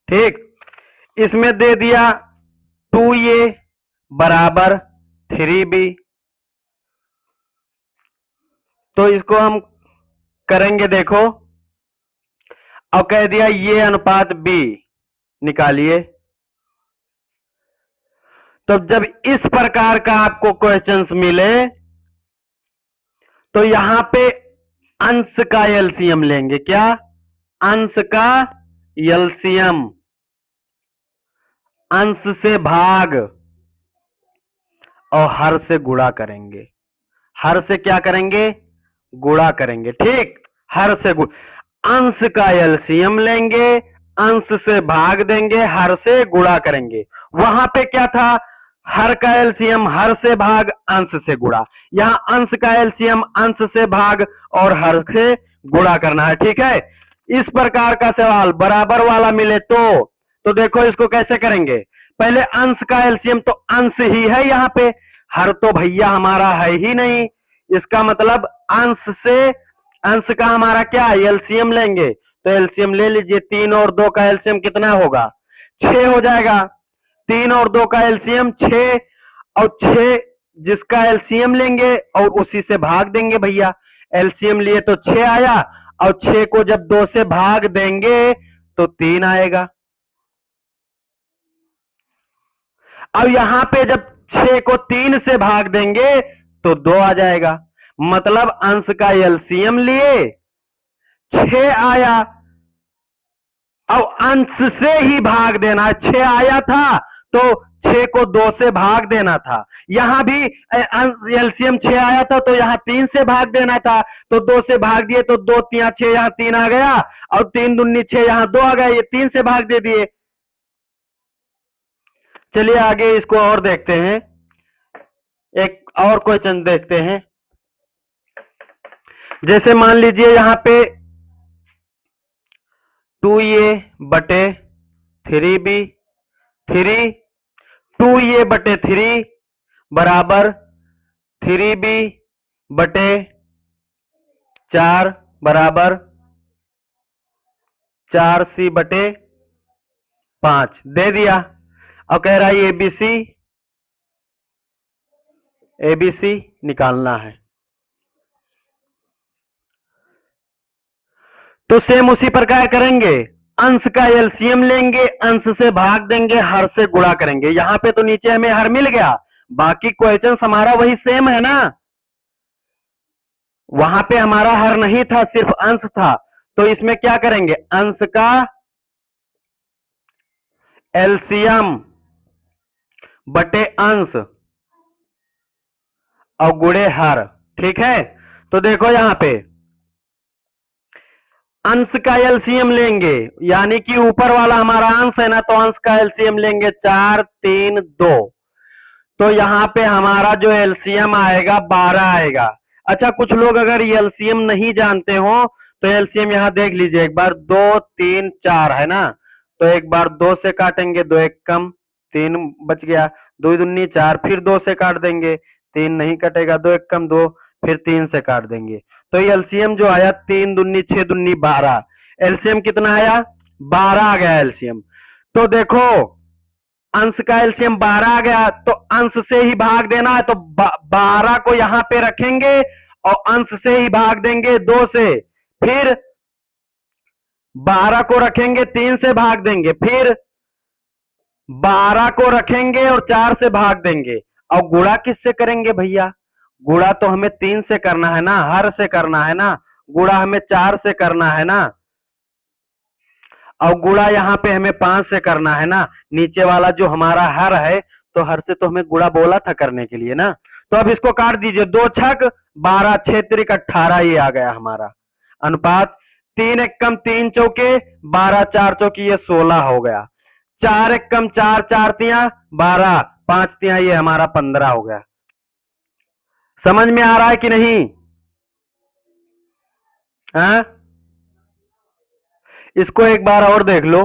ठीक, इसमें दे दिया 2a बराबर 3b। तो इसको हम करेंगे, देखो, और कह दिया ये अनुपात b निकालिए। तो जब इस प्रकार का आपको क्वेश्चंस मिले तो यहां पे अंश का एलसीएम लेंगे। क्या? अंश का एलसीएम, अंश से भाग और हर से गुणा करेंगे। हर से क्या करेंगे? गुणा करेंगे। ठीक, हर से अंश का एलसीएम लेंगे, अंश से भाग देंगे, हर से गुणा करेंगे। वहां पे क्या था? हर का एलसीएम हर से भाग, अंश से गुणा। यहां अंश का एलसीएम अंश से भाग और हर से गुणा करना है। ठीक है, इस प्रकार का सवाल बराबर वाला मिले तो देखो इसको कैसे करेंगे। पहले अंश का एलसीएम, तो अंश ही है यहां पे, हर तो भैया हमारा है ही नहीं। इसका मतलब अंश से, अंश का हमारा क्या एलसीएम लेंगे। तो एलसीएम ले लीजिए, 3 और 2 का एलसीएम कितना होगा? 6 हो जाएगा। 3 और 2 का एलसीएम 6, और 6 जिसका एलसीएम लेंगे और उसी से भाग देंगे भैया। एलसीएम लिए तो 6 आया, और 6 को जब 2 से भाग देंगे तो 3 आएगा। अब यहां पे जब 6 को 3 से भाग देंगे तो 2 आ जाएगा। मतलब अंश का एलसीएम लिए 6 आया, अब अंश से ही भाग देना। 6 आया था तो 6 को 2 से भाग देना था। यहां भी एलसीएम 6 आया था तो यहां 3 से भाग देना था। तो 2 से भाग दिए तो 2 3 6, यहां 3 आ गया, और 3 दूनी 6, यहां 2 आ गया, ये 3 से भाग दे दिए। चलिए आगे इसको और देखते हैं, एक और क्वेश्चन देखते हैं। जैसे मान लीजिए यहां पे 2a बटे 3b, 2a बटे 3 बराबर 3b बटे 4 बराबर 4c बटे 5 दे दिया। और कह रहा है एबीसी, एबीसी निकालना है। तो सेम उसी प्रकार करेंगे, अंश का एलसीएम लेंगे, अंश से भाग देंगे, हर से गुणा करेंगे। यहां पे तो नीचे हमें हर मिल गया, बाकी क्वेश्चन हमारा वही सेम है ना। वहां पे हमारा हर नहीं था, सिर्फ अंश था। तो इसमें क्या करेंगे? अंश का एलसीएम बटे अंश और गुणे हर। ठीक है, तो देखो यहां पे अंश का एलसीएम लेंगे, यानी कि ऊपर वाला हमारा अंश है ना, तो अंश का एलसीएम लेंगे 4 3 2। तो यहां पे हमारा जो एलसीएम आएगा 12 आएगा। अच्छा, कुछ लोग अगर एलसीएम नहीं जानते हो तो एलसीएम यहां देख लीजिए एक बार, 2 3 4 है ना, तो एक बार 2 से काटेंगे, 2 एक कम, 3 बच गया, 2 दूनी 4, फिर 2 से काट देंगे, 3 नहीं कटेगा, 2 एक कम 2, फिर 3 से काट देंगे। तो एलसीएम जो आया 3 दूनी 6 दूनी 12, एलसीएम कितना आया? 12 आ गया एलसीएम। तो देखो अंश का एलसीएम 12 आ गया, तो अंश से ही भाग देना है, तो 12 को यहां पे रखेंगे और अंश से ही भाग देंगे 2 से, फिर 12 को रखेंगे 3 से भाग देंगे, फिर 12 को रखेंगे और 4 से भाग देंगे। और गुणा किससे करेंगे भैया? गुणा तो हमें 3 से करना है ना, हर से करना है ना, गुणा हमें 4 से करना है ना, और गुणा यहां पे हमें 5 से करना है ना। नीचे वाला जो हमारा हर है, तो हर से तो हमें गुणा बोला था करने के लिए ना। तो अब इसको काट दीजिए, 2 छक 12, 6 त्रिक 18, ये आ गया हमारा अनुपात। 3 एक कम 3 चौके 12, 4 चौकी ये 16 हो गया। 4 एक कम 4 4 तिया 12, 5 तिया ये हमारा 15 हो गया। समझ में आ रहा है कि नहीं? हाँ, इसको एक बार और देख लो।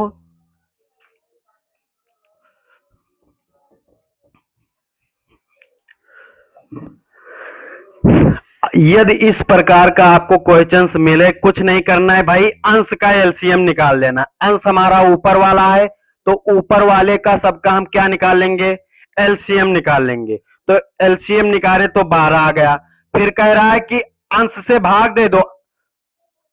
यदि इस प्रकार का आपको क्वेश्चंस मिले, कुछ नहीं करना है भाई, अंश का एलसीएम निकाल लेना। अंश हमारा ऊपर वाला है तो ऊपर वाले का सबका हम क्या निकाल लेंगे, एलसीएम निकाल लेंगे। तो एलसीएम निकाले तो 12 आ गया। फिर कह रहा है कि अंश से भाग दे दो,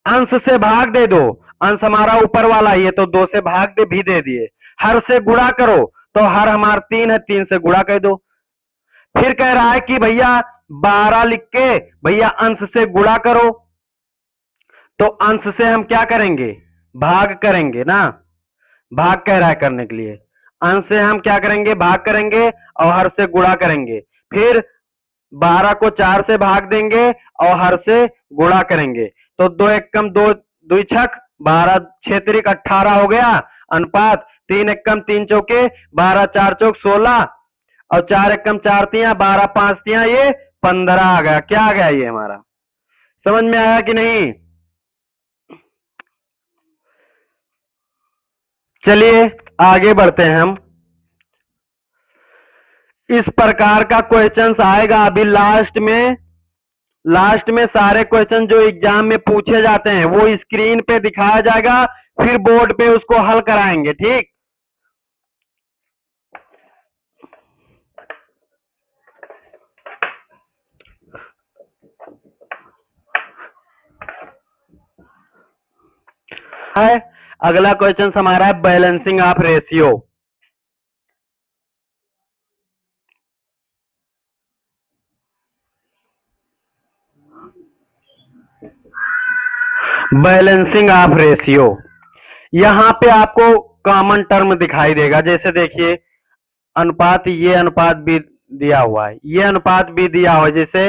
अंश से भाग दे दो, अंश हमारा ऊपर वाला ही है तो 2 से भाग दे भी दे दिए। हर से गुणा करो तो हर हमारा 3 है, 3 से गुणा कर दो। फिर कह रहा है कि भैया 12 लिख के भैया अंश से गुणा करो, तो अंश से हम क्या करेंगे, भाग करेंगे ना, भाग कह रहा है करने के लिए। अंश से हम क्या करेंगे, भाग करेंगे और हर से गुणा करेंगे। फिर 12 को 4 से भाग देंगे और हर से गुणा करेंगे। तो 2 एकम 2 2 छक 12 6 त्रिक 18 हो गया अनुपात 3 एकम 3 चौके 12 4 चौक 16 और 4 एकम 4 तिया 12 5 तिया ये 15 आ गया। क्या आ गया ये हमारा, समझ में आया कि नहीं। चलिए आगे बढ़ते हैं हम। इस प्रकार का क्वेश्चंस आएगा अभी लास्ट में। लास्ट में सारे क्वेश्चन जो एग्जाम में पूछे जाते हैं वो स्क्रीन पे दिखाया जाएगा, फिर बोर्ड पे उसको हल कराएंगे, ठीक। है अगला क्वेश्चन हमारा है balancing of ratio. Balancing of ratio, यहां पे आपको कॉमन टर्म दिखाई देगा। जैसे देखिए अनुपात, ये अनुपात भी दिया हुआ है, ये अनुपात भी दिया हुआ है जैसे,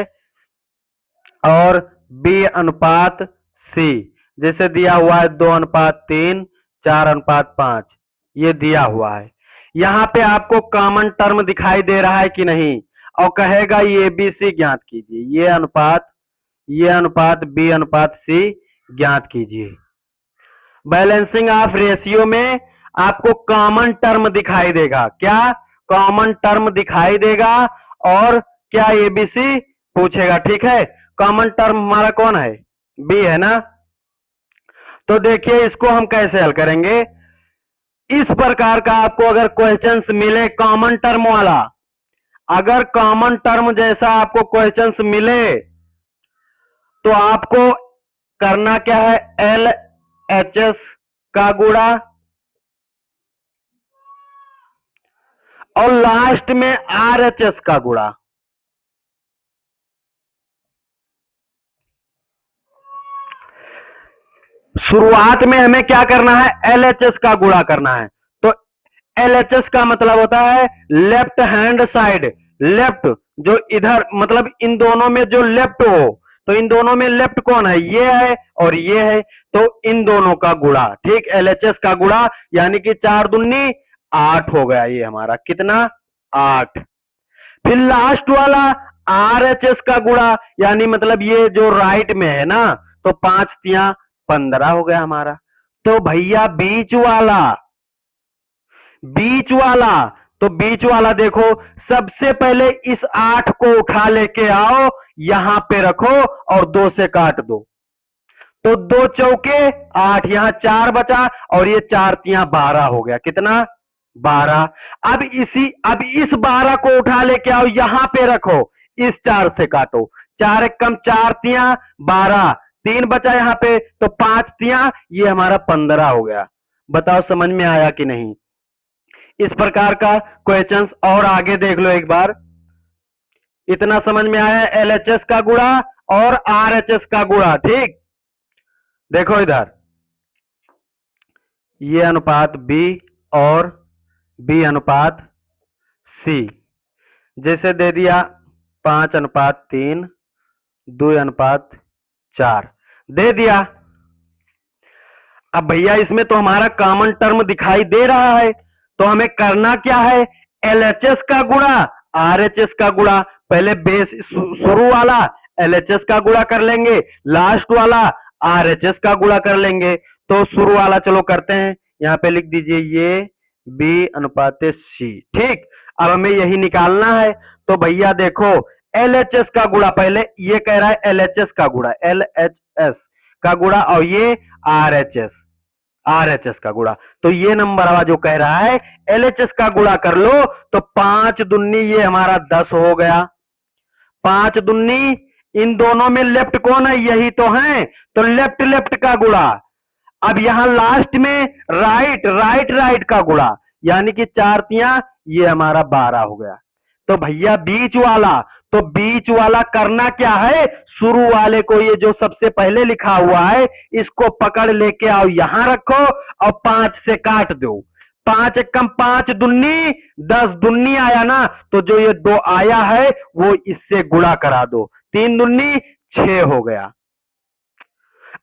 और बी अनुपात सी जैसे दिया हुआ है 2:3 4:5 ये दिया हुआ है। यहां पे आपको कॉमन टर्म दिखाई दे रहा है कि नहीं, और कहेगा ये बी सी ज्ञात कीजिए, ये अनुपात बी अनुपात सी ज्ञात कीजिए। बैलेंसिंग ऑफ रेशियो में आपको कॉमन टर्म दिखाई देगा, क्या कॉमन टर्म दिखाई देगा, और क्या एबीसी पूछेगा, ठीक है। कॉमन टर्म हमारा कौन है, बी है ना। तो देखिए इसको हम कैसे हल करेंगे। इस प्रकार का आपको अगर क्वेश्चंस मिले कॉमन टर्म वाला, अगर कॉमन टर्म जैसा आपको क्वेश्चंस मिले तो आपको करना क्या है, एल एच एस का गुणा और लास्ट में आर एच एस का गुणा। शुरुआत में हमें क्या करना है, एलएचएस का गुणा करना है। तो एलएचएस का मतलब होता है लेफ्ट हैंड साइड, लेफ्ट जो इधर मतलब इन दोनों में जो लेफ्ट हो, तो इन दोनों में लेफ्ट कौन है, ये है और ये है, तो इन दोनों का गुणा, ठीक। एलएचएस का गुणा यानी कि 4 दूनी 8 हो गया ये हमारा, कितना 8। फिर लास्ट वाला आरएचएस का गुणा यानी मतलब ये जो राइट में है ना, तो 5 तिया 15 हो गया हमारा। तो भैया बीच वाला, बीच वाला, तो बीच वाला देखो सबसे पहले इस 8 को उठा लेके आओ, यहां पे रखो और 2 से काट दो, तो 2 चौके 8, यहां 4 बचा और ये 4 तिया 12 हो गया, कितना 12। अब इस 12 को उठा लेके आओ, यहां पे रखो, इस 4 से काटो, 4 एकम 4 तिया 12, 3 बचा यहां पे, तो 5 तिया ये हमारा 15 हो गया। बताओ समझ में आया कि नहीं। इस प्रकार का क्वेश्चंस और आगे देख लो एक बार। इतना समझ में आया, एलएचएस का गुणा और आरएचएस का गुणा, ठीक। देखो इधर ये अनुपात बी और बी अनुपात सी, जैसे दे दिया 5:3 2:4 दे दिया। अब भैया इसमें तो हमारा कॉमन टर्म दिखाई दे रहा है, तो हमें करना क्या है, एलएचएस का गुणा आरएचएस का गुणा। पहले बेस शुरू वाला एलएचएस का गुणा कर लेंगे, लास्ट वाला आरएचएस का गुणा कर लेंगे। तो शुरू वाला चलो करते हैं, यहां पे लिख दीजिए ये बी अनुपात सी, ठीक। अब हमें यही निकालना है। तो भैया देखो LHS का गुणा, पहले ये कह रहा है LHS का गुणा, LHS का गुणा, और ये RHS का गुणा। तो ये नंबर हमारा जो कह रहा है LHS का गुणा कर लो, तो 5 दूनी ये हमारा 10 हो गया। 5 दूनी, इन दोनों में लेफ्ट कौन है, यही तो है, तो लेफ्ट लेफ्ट का गुणा। अब यहां लास्ट में राइट का गुणा, यानी कि 4 तिया ये हमारा 12 हो गया। तो भैया बीच वाला, तो बीच वाला करना क्या है, शुरू वाले को, ये जो सबसे पहले लिखा हुआ है इसको पकड़ लेके आओ, यहां रखो और 5 से काट दो। 5 एकम 5 दूनी 10 दूनी आया ना, तो जो ये 2 आया है वो इससे गुणा करा दो। 3 दूनी 6 हो गया।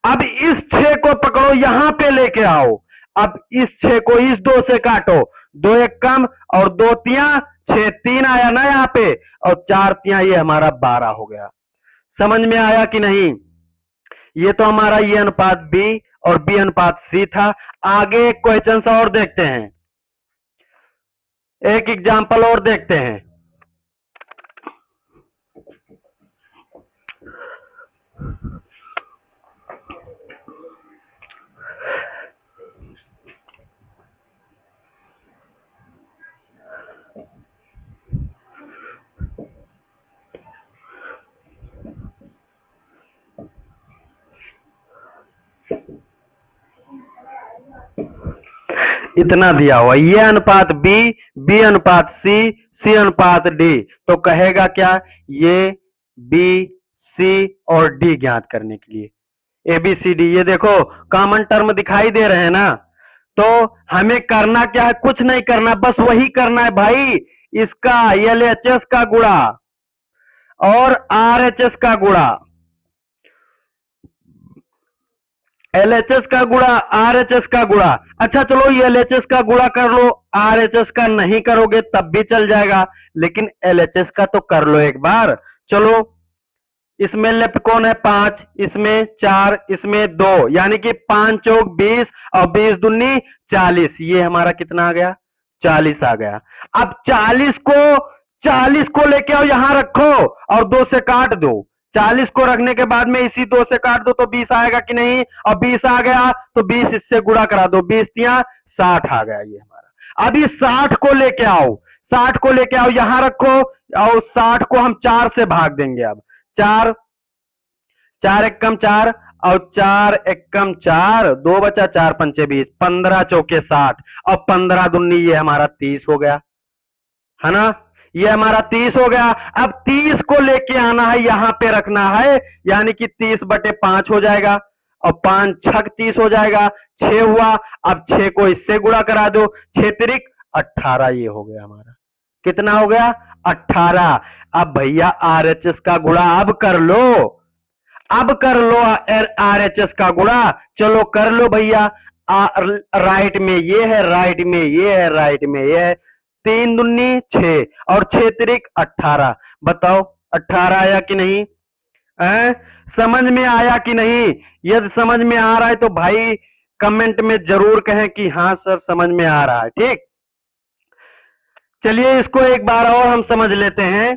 अब इस 6 को पकड़ो, यहां पे लेके आओ। अब इस 6 को इस 2 से काटो, 2 एकम और 2 तिया 6, 3 आया ना यहां पे, और 4 तिया ये हमारा 12 हो गया। समझ में आया कि नहीं? ये तो हमारा ये अनुपात बी और बी अनुपात सी था। आगे एक क्वेश्चन और देखते हैं, एक एग्जाम्पल और देखते हैं। इतना दिया हुआ, ये अनुपात बी, बी अनुपात सी, सी अनुपात डी, तो कहेगा क्या, ये बी सी और डी ज्ञात करने के लिए ABCD, ये देखो कॉमन टर्म दिखाई दे रहे हैं ना, तो हमें करना क्या है, कुछ नहीं करना, बस वही करना है भाई, इसका LHS का गुणा और RHS का गुणा, LHS का गुणा RHS का गुणा। अच्छा चलो ये LHS का गुणा कर लो, RHS का नहीं करोगे तब भी चल जाएगा, लेकिन LHS का तो कर लो एक बार। चलो इसमें लेफ्ट कौन है, 5, इसमें 4, इसमें 2, यानी कि 5 चौक 20 और 20 दूनी 40, ये हमारा कितना आ गया, 40 आ गया। अब 40 को लेके आओ, यहां रखो और 2 से काट दो। 40 को रखने के बाद में इसी 2 से काट दो तो 20 आएगा कि नहीं, और 20 आ गया तो 20 इससे गुणा करा दो, 20 तिया 60 आ गया ये हमारा। अभी 60 को लेके आओ, 60 को लेके आओ, यहां रखो और 60 को हम 4 से भाग देंगे। अब 4 एकम 4 और 4 एकम 4, 2 बचा, 4 पंचे 20, 15 चौके 60 और 15 दूनी ये हमारा 30 हो गया, है ना, ये हमारा 30 हो गया। अब 30 को लेके आना है, यहां पे रखना है, यानी कि 30/5 हो जाएगा और 5 छक 30 हो जाएगा, 6 हुआ। अब 6 को इससे गुणा करा दो, 6 तिरिक 18, ये हो गया हमारा, कितना हो गया, 18। अब भैया RHS का गुणा अब कर लो, RHS का गुणा, चलो कर लो भैया। राइट में ये है, राइट में ये है, राइट में ये है, 3 दूनी 6 और 6 तिरिक 18, बताओ 18 आया कि नहीं, समझ में आया कि नहीं? यदि समझ में आ रहा है तो भाई कमेंट में जरूर कहें कि हाँ सर समझ में आ रहा है। ठीक, चलिए इसको एक बार और हम समझ लेते हैं।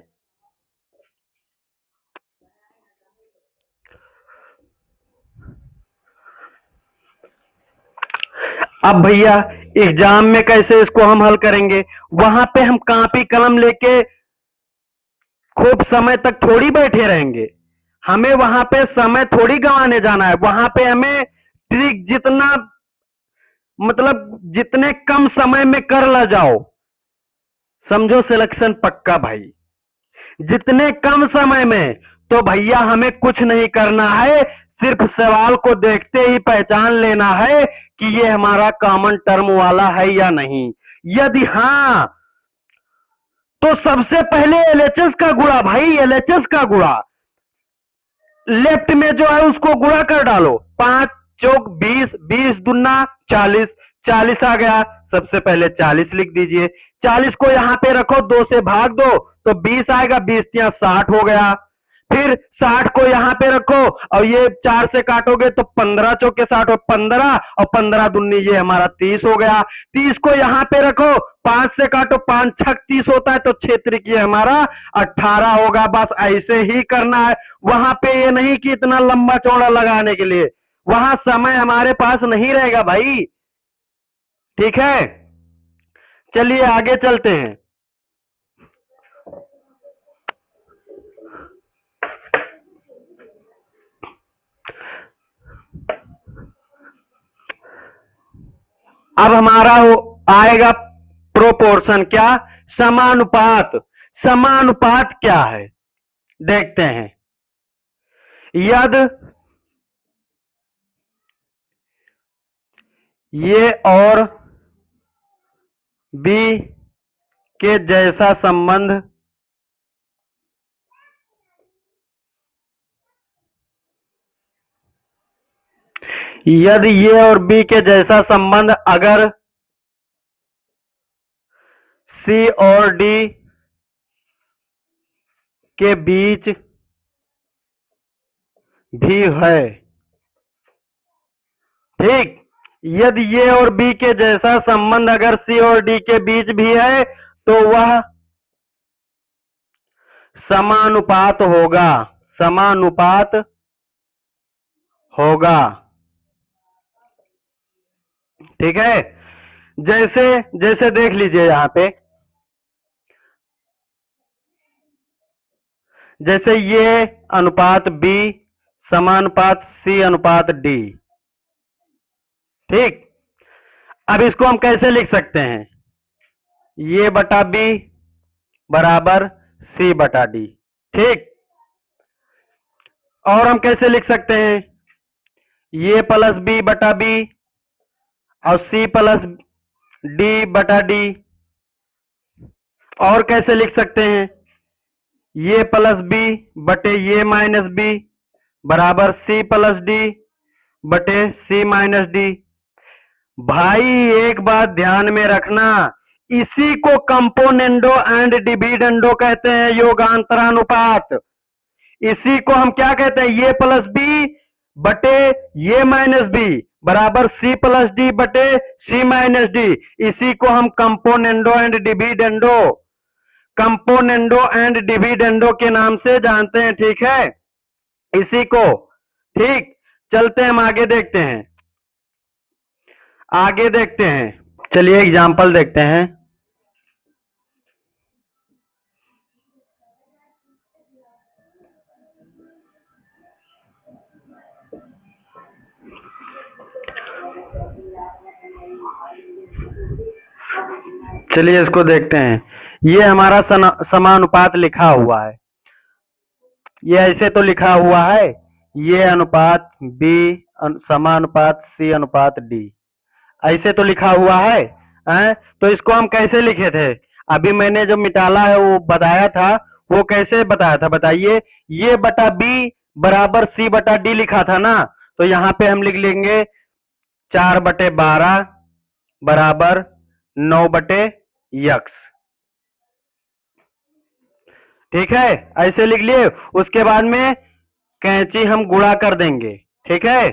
अब भैया एग्जाम में कैसे इसको हम हल करेंगे, वहां पे हम कॉपी कलम लेके खूब समय तक थोड़ी बैठे रहेंगे, हमें वहां पे समय थोड़ी गंवाने जाना है। वहां पे हमें ट्रिक जितना, मतलब जितने कम समय में कर ला जाओ, समझो सिलेक्शन पक्का भाई। जितने कम समय में, तो भैया हमें कुछ नहीं करना है, सिर्फ सवाल को देखते ही पहचान लेना है कि ये हमारा कॉमन टर्म वाला है या नहीं। यदि हां तो सबसे पहले LHS का गुणा भाई, LHS का गुणा, लेफ्ट में जो है उसको गुणा कर डालो, 5 चौक 20, 20 दूना 40, 40 आ गया। सबसे पहले 40 लिख दीजिए, 40 को यहां पे रखो, 2 से भाग दो तो 20 आएगा, 20 तिया 60 हो गया। फिर 60 को यहां पे रखो और ये 4 से काटोगे तो 15 चौके 60 और 15 और 15 दूनी ये हमारा 30 हो गया। 30 को यहां पे रखो, 5 से काटो, 5 छक 30 होता है तो 6 त्रिक हमारा 18 होगा। बस ऐसे ही करना है। वहां पे ये नहीं कि इतना लंबा चौड़ा लगाने के लिए, वहां समय हमारे पास नहीं रहेगा भाई। ठीक है, चलिए आगे चलते हैं। अब हमारा आएगा प्रोपोर्शन, क्या? समानुपात। समानुपात क्या है देखते हैं। यदि ये और बी के जैसा संबंध यदि ये और बी के जैसा संबंध अगर सी और डी के बीच भी है, ठीक, यदि ये और बी के जैसा संबंध अगर सी और डी के बीच भी है तो वह समानुपात होगा। समानुपात होगा, ठीक है। जैसे जैसे देख लीजिए यहां पे, जैसे ये अनुपात बी समानुपात सी अनुपात डी, ठीक। अब इसको हम कैसे लिख सकते हैं? ये बटा बी बराबर सी बटा डी, ठीक। और हम कैसे लिख सकते हैं? ये प्लस बी बटा बी और सी प्लस डी बटा डी। और कैसे लिख सकते हैं? ये प्लस बी बटे ये माइनस बी बराबर सी प्लस डी बटे सी माइनस डी। भाई एक बात ध्यान में रखना, इसी को कंपोनेंडो एंड डिविडेंडो कहते हैं, योगांतरानुपात। इसी को हम क्या कहते हैं? ये प्लस बी बटे ये माइनस बी बराबर सी प्लस डी बटे सी माइनस डी। इसी को हम componendo and dividendo, componendo and dividendo के नाम से जानते हैं, ठीक है, इसी को। ठीक, चलते हम आगे देखते हैं। आगे देखते हैं, चलिए एग्जांपल देखते हैं। चलिए इसको देखते हैं। ये हमारा समानुपात लिखा हुआ है, ये ऐसे तो लिखा हुआ है, ये अनुपात बी समानुपात सी अनुपात डी, ऐसे तो लिखा हुआ है, तो इसको हम कैसे लिखे थे? अभी मैंने जो मिटाला है वो बताया था, वो कैसे बताया था बताइए। ये बटा बी बराबर सी बटा डी लिखा था ना, तो यहां पे हम लिख लेंगे 4/12 बराबर 9/x, ठीक है, ऐसे लिख लिए। उसके बाद में कैंची हम गुणा कर देंगे, ठीक है।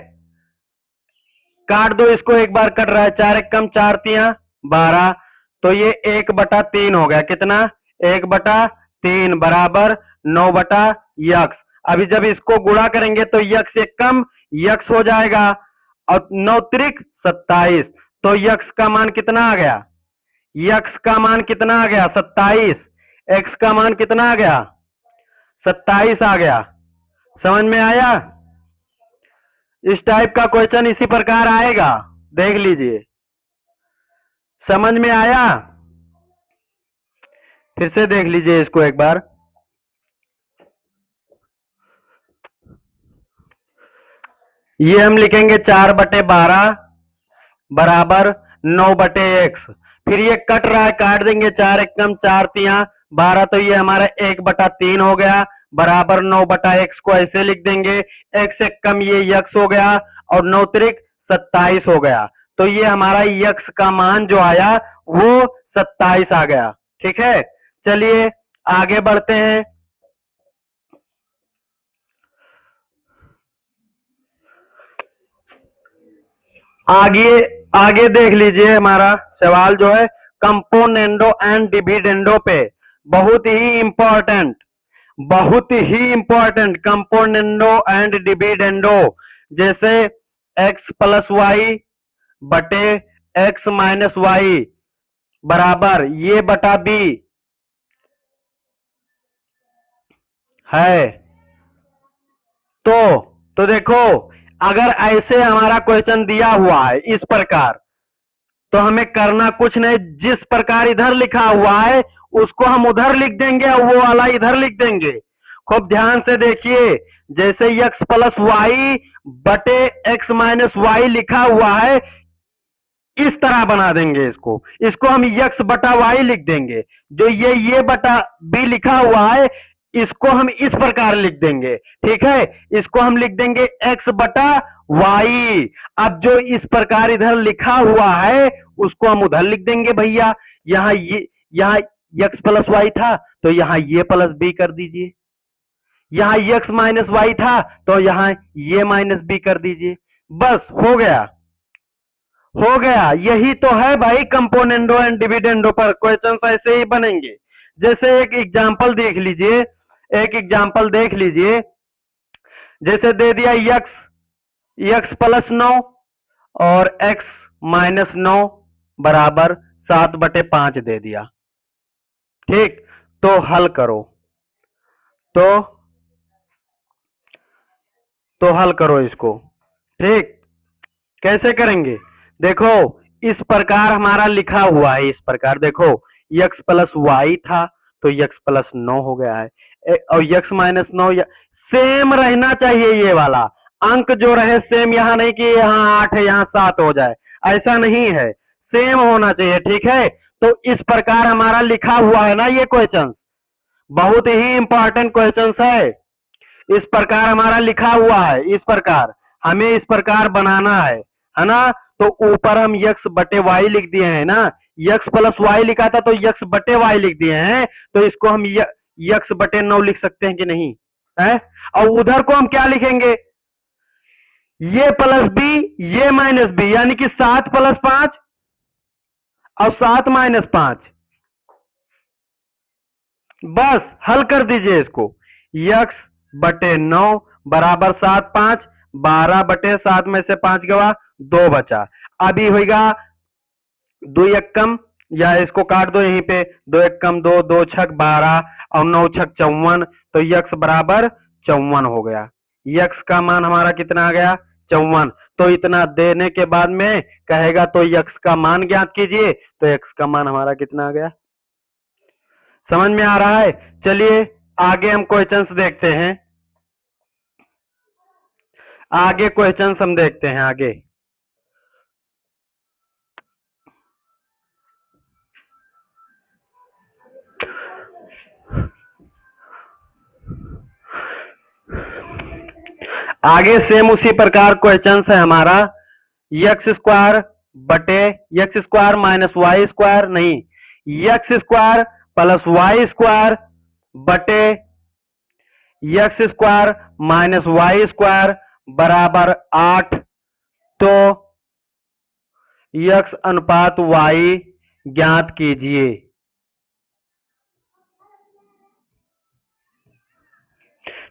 काट दो इसको, एक बार कट रहा है, 4 एक कम 4 तिया 12, तो ये 1/3 हो गया। कितना? 1/3 बराबर 9/x। अभी जब इसको गुणा करेंगे तो x एक कम x हो जाएगा और 9 त्रिक 27, तो x का मान कितना आ गया? x का मान कितना आ गया? 27। x का मान कितना आ गया? 27 आ गया। समझ में आया? इस टाइप का क्वेश्चन इसी प्रकार आएगा, देख लीजिए। समझ में आया? फिर से देख लीजिए इसको एक बार। ये हम लिखेंगे 4/12 बराबर 9/x। फिर ये कट रहा है, काट देंगे, 4 एक कम 4 तिया 12, तो ये हमारा 1/3 हो गया बराबर 9/x को ऐसे लिख देंगे। x एक कम ये x हो गया और 9 त्रिक 27 हो गया, तो ये हमारा x का मान जो आया वो 27 आ गया, ठीक है। चलिए आगे बढ़ते हैं। आगे आगे देख लीजिए, हमारा सवाल जो है कंपोनेंडो एंड डिविडेंडो पे, बहुत ही इंपॉर्टेंट, बहुत ही इंपॉर्टेंट, कंपोनेंडो एंड डिविडेंडो। जैसे x प्लस वाई बटे x माइनस वाई बराबर ये बटा बी है। तो देखो, अगर ऐसे हमारा क्वेश्चन दिया हुआ है इस प्रकार, तो हमें करना कुछ नहीं, जिस प्रकार इधर लिखा हुआ है उसको हम उधर लिख देंगे और वो वाला इधर लिख देंगे। खूब ध्यान से देखिए, जैसे x प्लस वाई बटे x माइनस वाई लिखा हुआ है, इस तरह बना देंगे इसको, इसको हम x बटा वाई लिख देंगे। जो ये बटा b लिखा हुआ है, इसको हम इस प्रकार लिख देंगे, ठीक है, इसको हम लिख देंगे x बटा वाई। अब जो इस प्रकार इधर लिखा हुआ है उसको हम उधर लिख देंगे भैया। यहाँ x प्लस वाई था तो यहाँ ये प्लस बी कर दीजिए, यहाँ x माइनस वाई था तो यहाँ ये माइनस बी कर दीजिए, बस हो गया, हो गया। यही तो है भाई कंपोनेंडो एंड डिविडेंडो पर क्वेश्चंस ऐसे ही बनेंगे। जैसे एक एग्जांपल देख लीजिए, एक एग्जांपल देख लीजिए, जैसे दे दिया x प्लस 9 और x माइनस 9 बराबर 7/5 दे दिया, ठीक। तो हल करो, तो हल करो इसको, ठीक। कैसे करेंगे, देखो इस प्रकार हमारा लिखा हुआ है, इस प्रकार देखो x प्लस वाई था तो x प्लस 9 हो गया है, और x माइनस 9 सेम रहना चाहिए, ये वाला अंक जो रहे सेम, यहां नहीं कि यहाँ 8 है यहाँ 7 हो जाए, ऐसा नहीं है, सेम होना चाहिए, ठीक है। तो इस प्रकार हमारा लिखा हुआ है ना, ये क्वेश्चंस बहुत ही इंपॉर्टेंट क्वेश्चंस है। इस प्रकार हमारा लिखा हुआ है, इस प्रकार हमें इस प्रकार बनाना है ना। तो ऊपर हम x बटे वाई लिख दिए हैं ना, x प्लस वाई लिखा था तो x बटे वाई लिख दिए हैं, तो इसको हम x बटे 9 लिख सकते हैं कि नहीं है। और उधर को हम क्या लिखेंगे, ये प्लस बी ये माइनस बी, यानी कि 7 प्लस 5 और 7 माइनस 5, बस हल कर दीजिए इसको। x बटे 9 बराबर 7 5 12/7 में से 5 गवा 2 बचा। अभी होगा 2 एक कम, या इसको काट दो यहीं पे, 2 एक कम 2, 2 छक 12 और 9 छक 54, तो x बराबर 54 हो गया। x का मान हमारा कितना आ गया, 54। तो इतना देने के बाद में कहेगा तो x का मान ज्ञात कीजिए, तो x का मान हमारा कितना आ गया, समझ में आ रहा है। चलिए आगे हम क्वेश्चंस देखते हैं, आगे क्वेश्चंस हम देखते हैं आगे। आगे सेम उसी प्रकार क्वेश्चंस है हमारा, x स्क्वायर बटे x square minus Y square, नहीं, x square plus Y square बटे x square minus Y square बराबर 8। तो x अनुपात y ज्ञात कीजिए,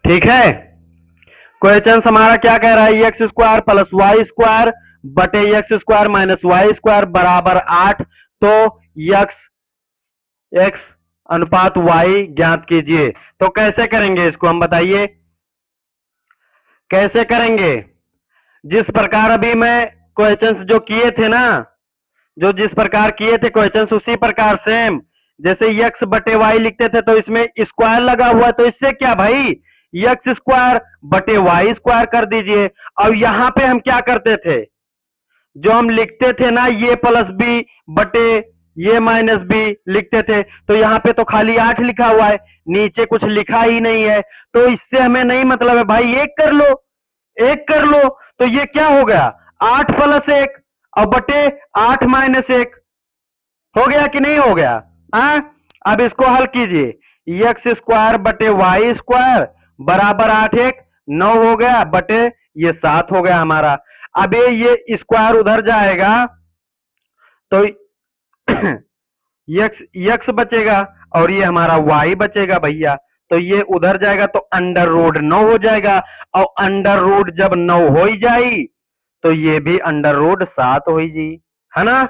ठीक है। क्वेश्चन हमारा क्या कह रहा है, X square plus Y square बटे X square minus Y square बराबर 8। तो एक्स अनुपात वाई ज्ञात कीजिए। तो कैसे करेंगे इसको, हम बताइए कैसे करेंगे। जिस प्रकार अभी मैं क्वेश्चंस जो किए थे ना, जो जिस प्रकार किए थे क्वेश्चंस, उसी प्रकार सेम, जैसे x बटे वाई लिखते थे तो इसमें स्क्वायर लगा हुआ है, तो इससे क्या भाई x स्क्वायर बटे वाई स्क्वायर कर दीजिए। और यहां पे हम क्या करते थे, जो हम लिखते थे ना ये प्लस बी बटे ये माइनस बी लिखते थे, तो यहां पे तो खाली 8 लिखा हुआ है, नीचे कुछ लिखा ही नहीं है, तो इससे हमें नहीं मतलब है भाई, एक कर लो, एक कर लो। तो ये क्या हो गया, 8 प्लस 1 और बटे 8 माइनस 1 हो गया कि नहीं हो गया। अब इसको हल कीजिए, एक्स स्क्वायर बटे वाई स्क्वायर बराबर 8 1 9 हो गया, बटे ये 7 हो गया हमारा। अब ये स्क्वायर उधर जाएगा तो यक्स बचेगा और ये हमारा वाई बचेगा भैया। तो ये उधर जाएगा तो अंडर रूट 9 हो जाएगा, और अंडर रूट जब 9 हो ही जाई तो ये भी अंडर रूट 7 हो ही जी, है ना।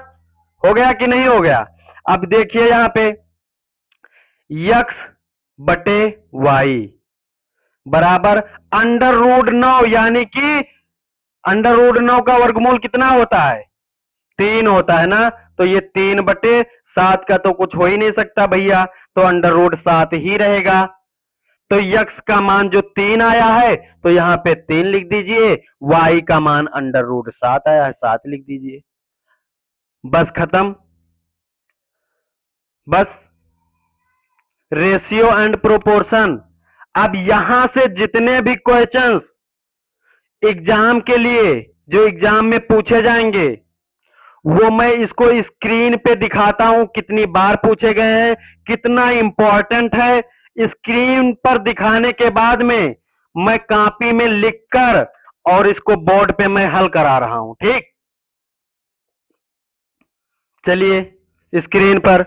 हो गया कि नहीं हो गया। अब देखिए यहां पे यक्स बटे वाई बराबर अंडर रूट 9, यानी कि अंडर रूट 9 का वर्गमूल कितना होता है, 3 होता है ना। तो ये 3/7 का तो कुछ हो ही नहीं सकता भैया, तो अंडर रूट 7 ही रहेगा। तो यक्स का मान जो 3 आया है तो यहां पे 3 लिख दीजिए, वाई का मान अंडर रूट 7 आया है 7 लिख दीजिए, बस खत्म। बस रेशियो एंड प्रोपोर्शन। अब यहां से जितने भी क्वेश्चंस एग्जाम के लिए जो एग्जाम में पूछे जाएंगे वो मैं इसको स्क्रीन पे दिखाता हूं, कितनी बार पूछे गए हैं, कितना इंपॉर्टेंट है। स्क्रीन पर दिखाने के बाद में मैं कॉपी में लिखकर और इसको बोर्ड पे मैं हल करा रहा हूं, ठीक। चलिए स्क्रीन पर